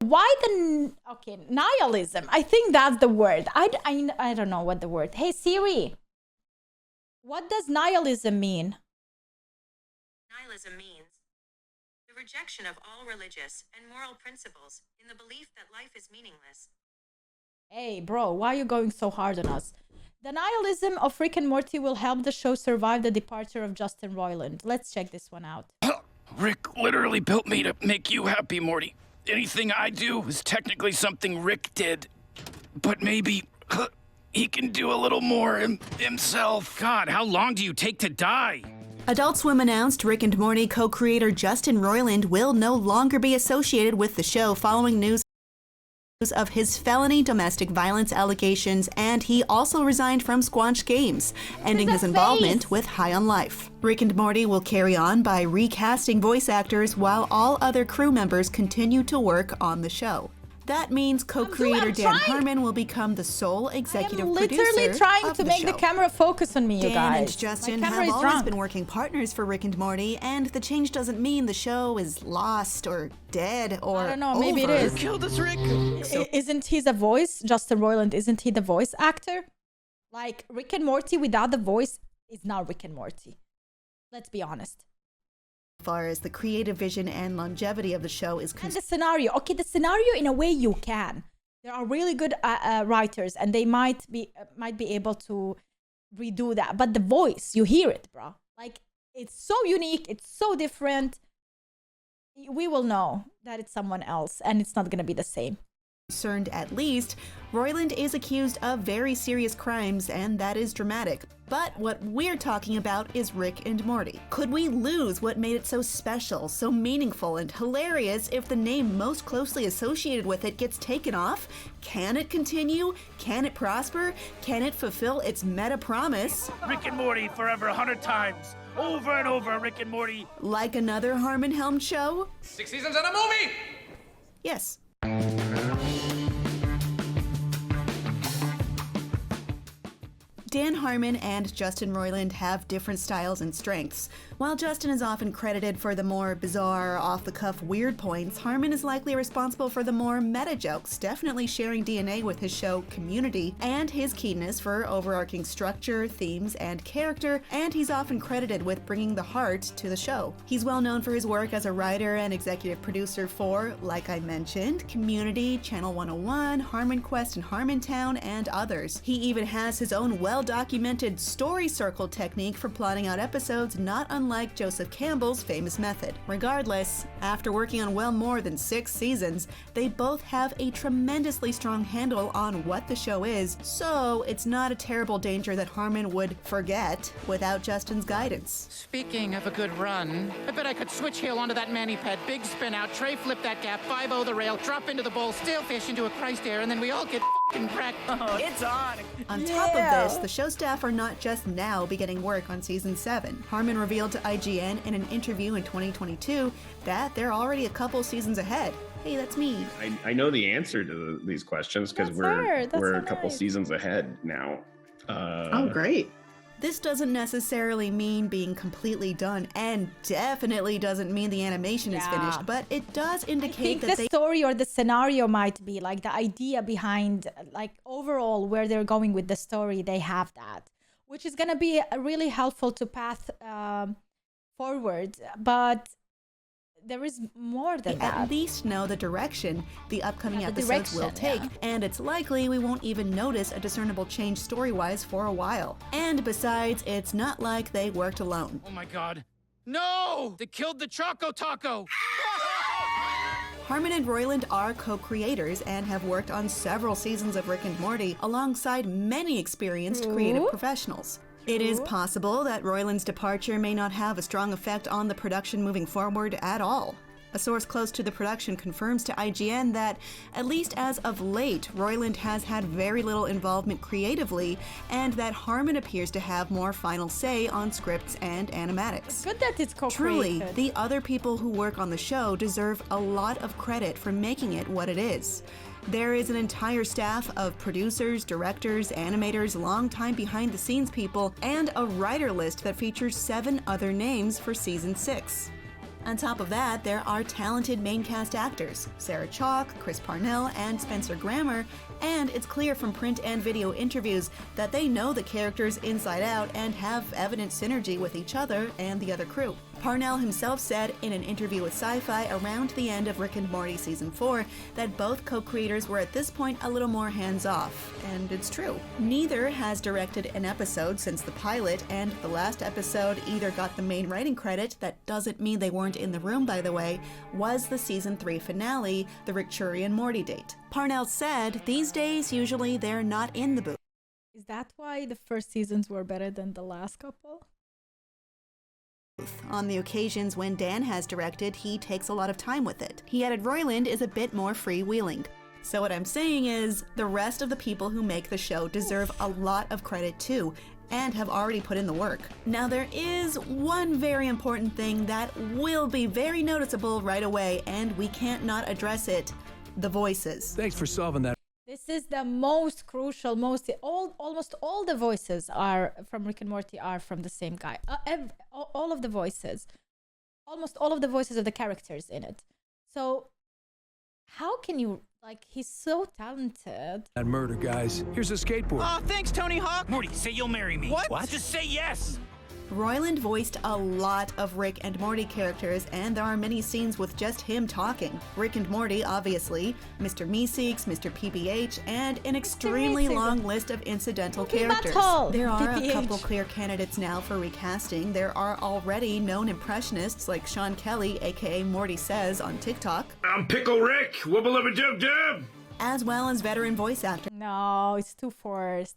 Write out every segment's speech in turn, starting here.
Why the... Okay, nihilism. I think that's the word. I don't know what the word... Hey, Siri. What does nihilism mean? Nihilism means the rejection of all religious and moral principles in the belief that life is meaningless. Hey, bro, why are you going so hard on us? The nihilism of Rick and Morty will help the show survive the departure of Justin Roiland. Let's check this one out. Rick literally built me to make you happy, Morty. Anything I do is technically something Rick did. But maybe he can do a little more himself. God, how long do you take to die? Adult Swim announced Rick and Morty co-creator Justin Roiland will no longer be associated with the show following news of his felony domestic violence allegations, and he also resigned from Squanch Games, ending his involvement with High on Life. Rick and Morty will carry on by recasting voice actors while all other crew members continue to work on the show. That means co-creator Dan Harmon will become the sole executive producer. I'm literally trying to make the camera focus on me, you guys. Dan and Justin have always been working partners for Rick and Morty, and the change doesn't mean the show is lost or dead or I don't know, maybe it is. Kill this Rick. Isn't he the voice? Justin Roiland, isn't he the voice actor? Like, Rick and Morty without the voice is not Rick and Morty. Let's be honest. As far as the creative vision and longevity of the show is concerned. And the scenario. Okay, the scenario, in a way, you can. There are really good writers, and they might be able to redo that. But the voice, you hear it, bro. Like, it's so unique. It's so different. We will know that it's someone else, and it's not going to be the same. Concerned at least, Roiland is accused of very serious crimes, and that is dramatic. But what we're talking about is Rick and Morty. Could we lose what made it so special, so meaningful, and hilarious if the name most closely associated with it gets taken off? Can it continue? Can it prosper? Can it fulfill its meta promise? Rick and Morty forever 100 times. Over and over, Rick and Morty. Like another Harmon-helmed show? 6 seasons and a movie! Yes. Dan Harmon and Justin Roiland have different styles and strengths. While Justin is often credited for the more bizarre, off-the-cuff weird points, Harmon is likely responsible for the more meta jokes, definitely sharing DNA with his show Community, and his keenness for overarching structure, themes, and character, and he's often credited with bringing the heart to the show. He's well known for his work as a writer and executive producer for, like I mentioned, Community, Channel 101, Harmon Quest and Harmontown, and others. He even has his own well-documented story circle technique for plotting out episodes, not unlike Joseph Campbell's famous method. Regardless, after working on well more than 6 seasons, they both have a tremendously strong handle on what the show is, so it's not a terrible danger that Harmon would forget without Justin's guidance. Speaking of a good run, I bet I could switch heel onto that mani-ped, big spin out, tray flip that gap, 5-0 the rail, drop into the bowl, stale fish into a Christ air, and then we all get f***ing wrecked. Oh, it's on. On top of this, the show staff are not just now beginning work on season 7. Harmon revealed to IGN in an interview in 2022 that they're already a couple seasons ahead. Hey, that's me. I know the answer to these questions because we're so a couple nice. seasons ahead now. Oh, great. This doesn't necessarily mean being completely done, and definitely doesn't mean the animation is finished, but it does I indicate think that the story or the scenario might be like the idea behind, like, overall where they're going with the story, they have that, which is going to be really helpful to path forward. But there is more than at that. least know the direction the upcoming episodes will take, and it's likely we won't even notice a discernible change story-wise for a while. And besides, it's not like they worked alone. Oh my god. No! They killed the Choco Taco! Harmon and Roiland are co-creators and have worked on several seasons of Rick and Morty alongside many experienced creative professionals. It is possible that Roiland's departure may not have a strong effect on the production moving forward at all. A source close to the production confirms to IGN that, at least as of late, Roiland has had very little involvement creatively, and that Harmon appears to have more final say on scripts and animatics. Good that it's co-created. Truly, the other people who work on the show deserve a lot of credit for making it what it is. There is an entire staff of producers, directors, animators, longtime behind-the-scenes people, and a writer list that features 7 other names for Season 6. On top of that, there are talented main cast actors, Sarah Chalk, Chris Parnell, and Spencer Grammer, and it's clear from print and video interviews that they know the characters inside out and have evident synergy with each other and the other crew. Parnell himself said in an interview with Sci-Fi around the end of Rick and Morty Season 4 that both co-creators were at this point a little more hands-off, and it's true. Neither has directed an episode since the pilot, and the last episode either got the main writing credit, that doesn't mean they weren't in the room by the way, was the Season 3 finale, the Richturian Morty date. Parnell said, these days usually they're not in the booth. Is that why the first seasons were better than the last couple? On the occasions when Dan has directed, he takes a lot of time with it. He added Roiland is a bit more freewheeling. So what I'm saying is, the rest of the people who make the show deserve a lot of credit too, and have already put in the work. Now there is one very important thing that will be very noticeable right away, and we can't not address it: the voices. Thanks for solving that. This is the most crucial, almost all the voices are from Rick and Morty are from the same guy. All of the voices, almost all of the voices of the characters in it. So how can you, like, he's so talented. That murder, guys. Here's a skateboard. Aw, thanks, Tony Hawk. Morty, say you'll marry me. What? Just say yes. Roiland voiced a lot of Rick and Morty characters, and there are many scenes with just him talking. Rick and Morty, obviously, Mr. Meeseeks, Mr. PBH, and an extremely long list of incidental characters. There are a couple clear candidates now for recasting. There are already known impressionists like Sean Kelly, aka Morty Says, on TikTok. I'm Pickle Rick, wubba-lubba-dub-dub! As well as veteran voice actors. No, it's too forced.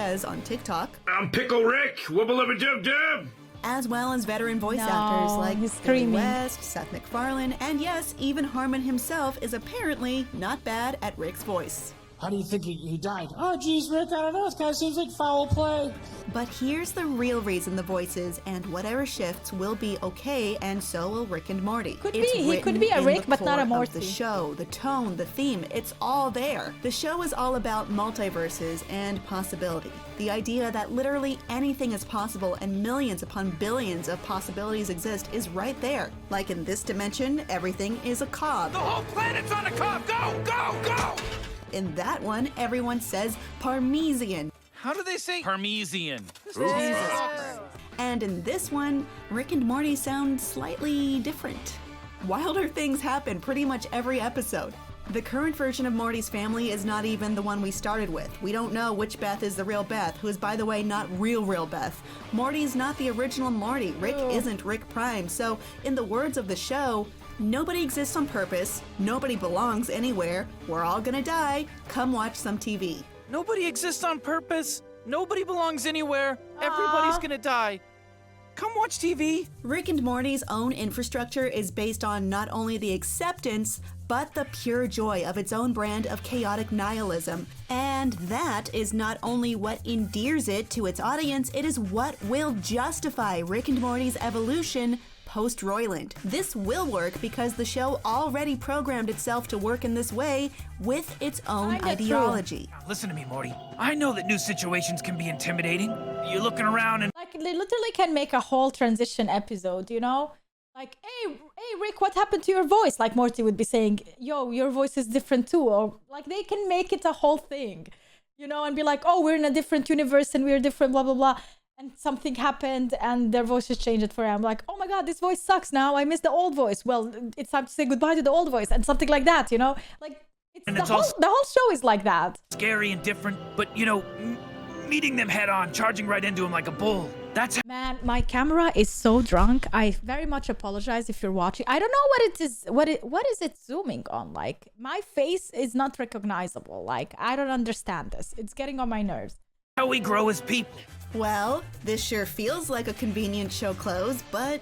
On TikTok. I'm Pickle Rick, wubba-lubba-dub-dub! As well as veteran voice actors like Billy screaming. West, Seth MacFarlane, and yes, even Harmon himself is apparently not bad at Rick's voice. How do you think he died? Oh, geez, Rick, I don't know. This guy seems like foul play. But here's the real reason the voices and whatever shifts will be okay, and so will Rick and Morty. He could be a Rick, but not a Morty. The show, the tone, the theme, it's all there. The show is all about multiverses and possibility. The idea that literally anything is possible and millions upon billions of possibilities exist is right there. Like in this dimension, everything is a cog. The whole planet's on a cob. Go, go, go! In that one, everyone says Parmesan. How do they say Parmesan? And in this one, Rick and Morty sound slightly different. Wilder things happen pretty much every episode. The current version of Morty's family is not even the one we started with. We don't know which Beth is the real Beth, who is, by the way, not real Beth. Morty's not the original Morty. Rick isn't Rick Prime. So, in the words of the show, nobody exists on purpose, nobody belongs anywhere, we're all gonna die, come watch some TV. Nobody exists on purpose, nobody belongs anywhere, everybody's gonna die. Come watch TV. Rick and Morty's own infrastructure is based on not only the acceptance, but the pure joy of its own brand of chaotic nihilism. And that is not only what endears it to its audience, it is what will justify Rick and Morty's evolution post-Roiland. This will work because the show already programmed itself to work in this way with its own ideology. Listen to me, Morty. I know that new situations can be intimidating. You're looking around and... Like, they literally can make a whole transition episode, you know? Like, hey, Rick, what happened to your voice? Like Morty would be saying, yo, your voice is different too. Or, like, they can make it a whole thing, you know, and be like, oh, we're in a different universe and we're different, blah, blah, blah. And something happened and their voices changed for him. I'm like, oh my God, this voice sucks now. I miss the old voice. Well, it's time to say goodbye to the old voice and something like that, you know? Like, the whole show is like that. Scary and different, but, you know, meeting them head on, charging right into them like a bull. That's... Man, my camera is so drunk. I very much apologize if you're watching. I don't know what it is. What is it zooming on? Like, my face is not recognizable. Like, I don't understand this. It's getting on my nerves. How we grow as people. Well, this sure feels like a convenient show close, but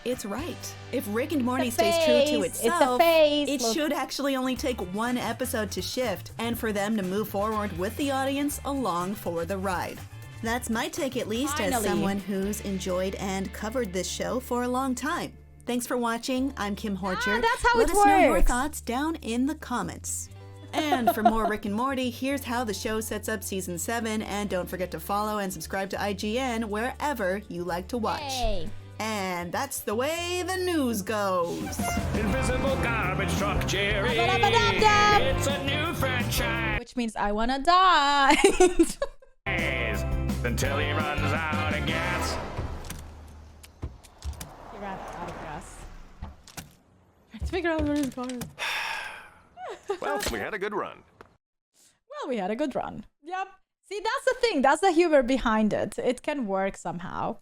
it's right. If Rick and Morty stays true to itself, it should actually only take one episode to shift, and for them to move forward with the audience along for the ride. That's my take, at least, as someone who's enjoyed and covered this show for a long time. Thanks for watching. I'm Kim Horcher. That's how Let it us know your works. thoughts down in the comments. And for more Rick and Morty, here's how the show sets up Season 7, and don't forget to follow and subscribe to IGN wherever you like to watch. Yay. And that's the way the news goes. Invisible garbage truck Jerry. It's a new franchise. Which means I wanna die. Until he runs out of gas. He ran out of gas. Let's figure out where his car is. Well, we had a good run. Well, we had a good run. Yep. See, that's the thing. That's the humor behind it. It can work somehow.